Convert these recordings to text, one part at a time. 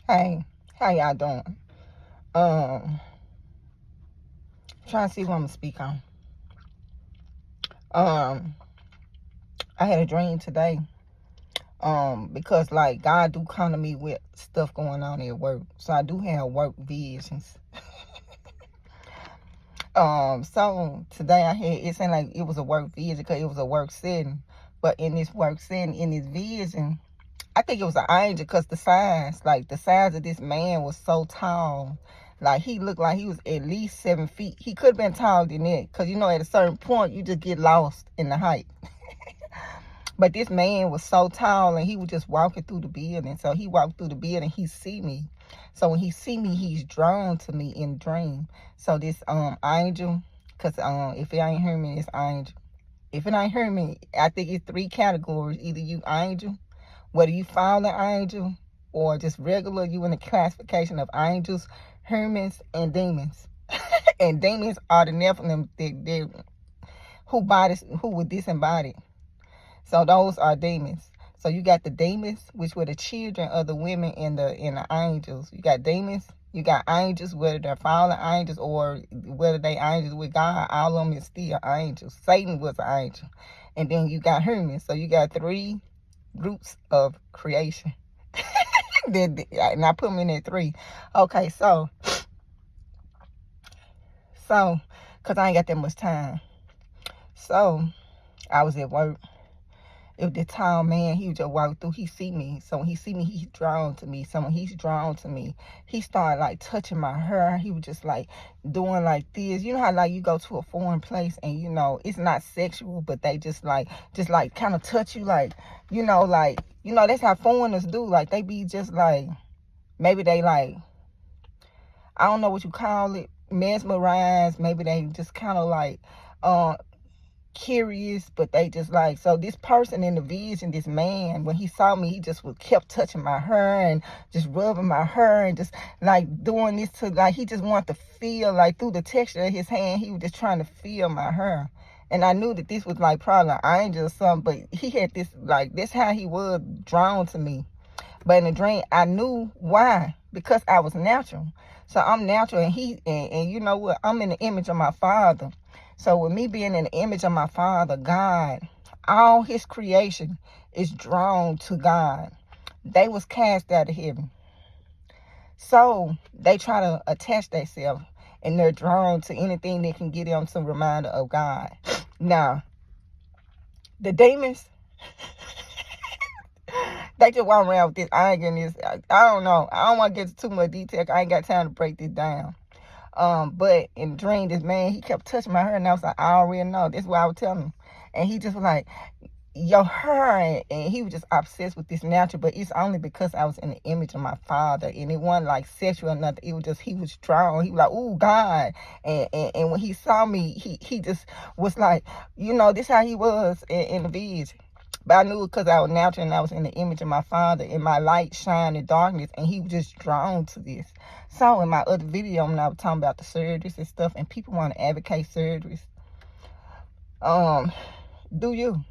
Hey, how y'all doing? Trying to see what I'm gonna speak on. Um, I had a dream today. Because like God do come to me with stuff going on at work, so I do have work visions. So today I had it seemed like it was a work vision because it was a work setting, but in this work setting, in this vision, I think it was an angel because the size of this man was so tall. Like he looked like he was at least 7 feet. He could have been taller than that because at a certain point you just get lost in the height. But this man was so tall and he was just walking through the building. So he walked through the building, he see me. So when he see me, he's drawn to me in dream. So this angel, because if it ain't heard me, it's angel. If it ain't heard me, I think it's three categories. Either you angel, whether you fallen angel, or just regular, you in the classification of angels, Hermits, and demons. And demons are the Nephilim who were disembodied. So those are demons. So you got the demons, which were the children of the women and the angels. You got demons, you got angels, whether they're fallen angels or whether they angels with God, all of them is still angels. Satan was an angel. And then you got humans. So you got three groups of creation. And I put them in at three. Okay, so because I ain't got that much time. So I was at work. If the tall man, he would just walk through, he see me. So when he see me, he's drawn to me. So when he's drawn to me, he started like touching my hair. He was just like doing like this. You know how like you go to a foreign place and it's not sexual, but they just like kind of touch you like, that's how foreigners do. Like they be just like, maybe they like, I don't know what you call it, mesmerized. Maybe they just kind of like, curious, but they just like, so this person in the vision, this man, when he saw me, he just kept touching my hair and just rubbing my hair and just like doing this to like, he just wanted to feel like through the texture of his hand, he was just trying to feel my hair. And I knew that this was like probably an angel or something, but he had this like, this how he was drawn to me. But in the dream, I knew why, because I was natural. So I'm natural, and you know what, I'm in the image of my Father. So with me being in the image of my Father, God, all his creation is drawn to God. They was cast out of heaven. So they try to attach themselves, and they're drawn to anything that can get them some reminder of God. Now, the demons, they just walk around with this anger and this. I don't know. I don't want to get into too much detail. I ain't got time to break this down. But in the dream, this man, he kept touching my hair, and I was like, I already know. That's what I would tell him. And he just was like, your hair, and he was just obsessed with this natural, but it's only because I was in the image of my Father, and it wasn't like sexual or nothing. It was just, he was drawn. He was like, ooh, God. And when he saw me, he just was like, this how he was in the vision. But I knew it because I was natural and I was in the image of my Father, and my light shined in darkness, and he was just drawn to this. So in my other video, when I was talking about the surgeries and stuff, and people want to advocate surgeries, do you?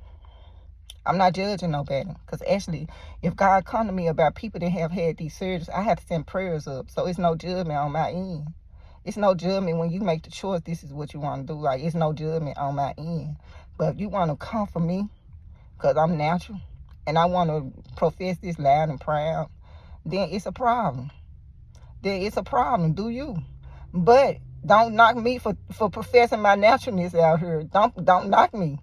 I'm not judging nobody, because actually, if God come to me about people that have had these surgeries, I have to send prayers up. So it's no judgment on my end. It's no judgment when you make the choice. This is what you want to do. Like, it's no judgment on my end. But if you want to come for me, because I'm natural, and I want to profess this loud and proud, then it's a problem. Do you? But don't knock me for professing my naturalness out here. Don't knock me.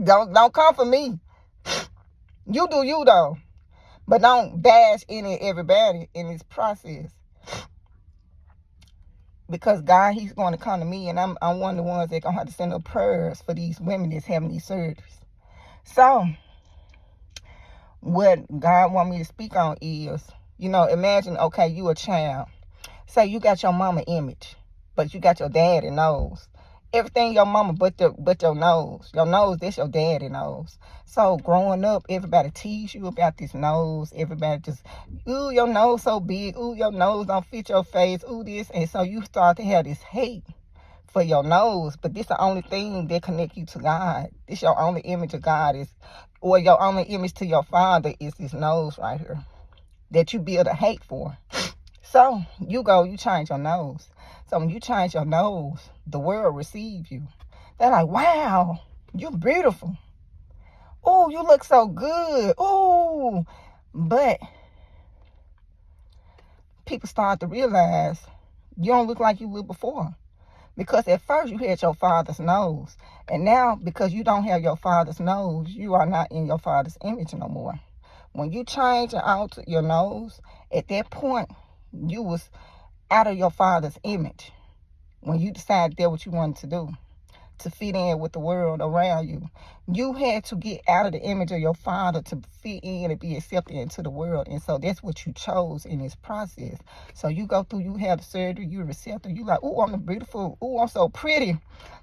Don't come for me. You do you though. But don't bash everybody in this process. Because God, he's going to come to me, and I'm one of the ones that gonna have to send up prayers for these women that's having these surgeries. So what God want me to speak on is, imagine, okay, you a child. Say you got your mama image, but you got your daddy nose. Everything your mama but your nose. Your nose, that's your daddy nose. So growing up, everybody tease you about this nose. Everybody just, ooh, your nose so big. Ooh, your nose don't fit your face. Ooh, this. And so you start to have this hate for your nose. But this the only thing that connect you to God. This your only image of God or your only image to your Father is this nose right here. that you build a hate for. So you change your nose. So when you change your nose, the world receive you. They're like, wow, you're beautiful. Oh, you look so good. Oh, but people start to realize you don't look like you looked before. Because at first you had your father's nose. And now, because you don't have your father's nose, you are not in your father's image no more. When you change and alter your nose, at that point, you was out of your father's image. When you decided that's what you wanted to do, to fit in with the world around you. You had to get out of the image of your father to fit in and be accepted into the world. And so that's what you chose in this process. So you go through, you have surgery, you're receptive, you like, oh, I'm beautiful, oh, I'm so pretty.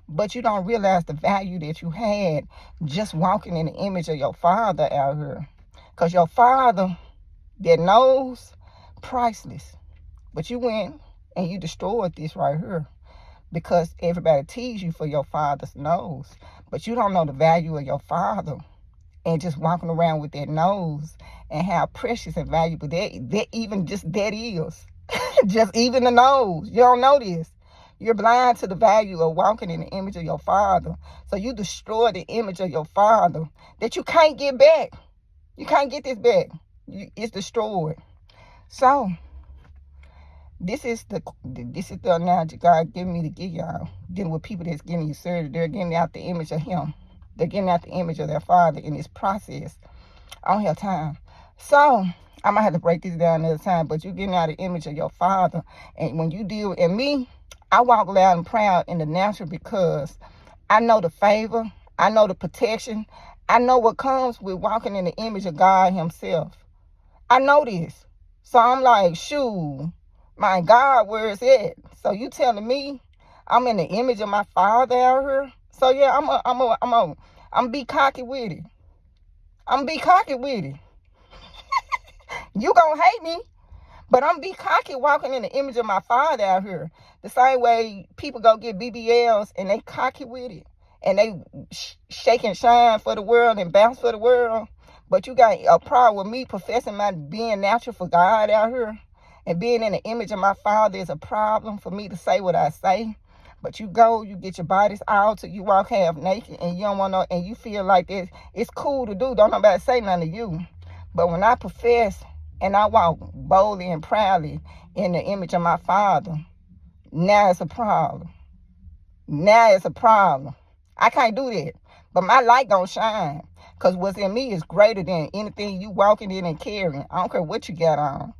But you don't realize the value that you had just walking in the image of your father out here. Because your father, that knows, priceless. But you went and you destroyed this right here. Because everybody tease you for your father's nose. But you don't know the value of your father. And just walking around with that nose and how precious and valuable that even just that is. Just even the nose. You don't know this. You're blind to the value of walking in the image of your father. So you destroy the image of your father that you can't get back. You can't get this back. It's destroyed. So this is the analogy God gave me to give y'all. Dealing with people that's getting you surgery. They're getting out the image of him. They're getting out the image of their father in this process. I don't have time. So I might have to break this down another time. But you're getting out the image of your father. And when you deal with me, I walk loud and proud in the natural because I know the favor. I know the protection. I know what comes with walking in the image of God himself. I know this. So I'm like, shoot. My God, where is it? So you telling me I'm in the image of my father out here? So yeah, I'm be cocky with it. I'm be cocky with it. You gonna hate me, but I'm be cocky walking in the image of my father out here. The same way people go get BBLs and they cocky with it. And they shake and shine for the world and bounce for the world. But you got a problem with me professing my being natural for God out here. And being in the image of my father is a problem for me to say what I say. But you get your bodies altered, you walk half naked, and you don't want to, and you feel like this. It's cool to do. Don't nobody say nothing to you. But when I profess and I walk boldly and proudly in the image of my father, now it's a problem. Now it's a problem. I can't do that. But my light gonna shine. Because what's in me is greater than anything you walking in and carrying. I don't care what you got on.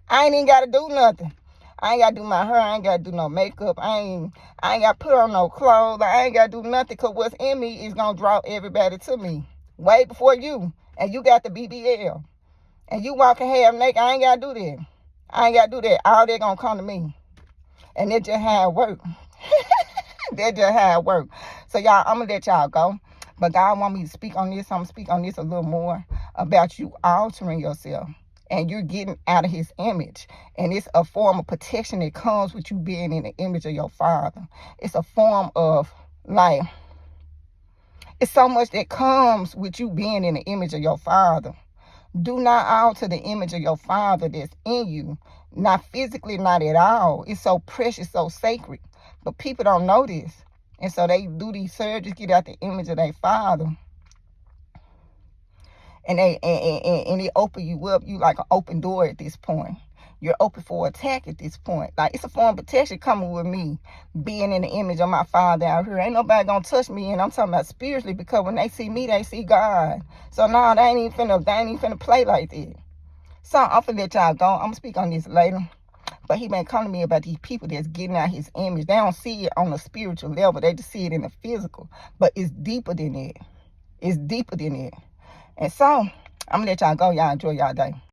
I ain't even got to do nothing. I ain't got to do my hair. I ain't got to do no makeup. I ain't got to put on no clothes. I ain't got to do nothing because what's in me is going to draw everybody to me. Way before you. And you got the BBL. And you walking half naked. I ain't got to do that. I ain't got to do that. All they going to come to me. And that's just how it work. That's just how it work. So y'all, I'm going to let y'all go. But God want me to speak on this. I'm going to speak on this a little more about you altering yourself. And you're getting out of his image. And it's a form of protection that comes with you being in the image of your father. It's a form of, like, it's so much that comes with you being in the image of your father. Do not alter the image of your father that's in you. Not physically, not at all. It's so precious, so sacred. But people don't know this. And so they do these surgeries, get out the image of their father. And they open you up. You like an open door at this point. You're open for attack at this point. Like, it's a form of protection coming with me being in the image of my father out here. Ain't nobody gonna touch me, and I'm talking about spiritually, because when they see me, they see God. So no, they ain't even finna play like that. So I'm finna let y'all go. I'm gonna speak on this later. But he been calling me about these people that's getting out his image. They don't see it on a spiritual level. They just see it in the physical. But it's deeper than that. It's deeper than that. And so, I'm going to let y'all go. Y'all enjoy y'all day.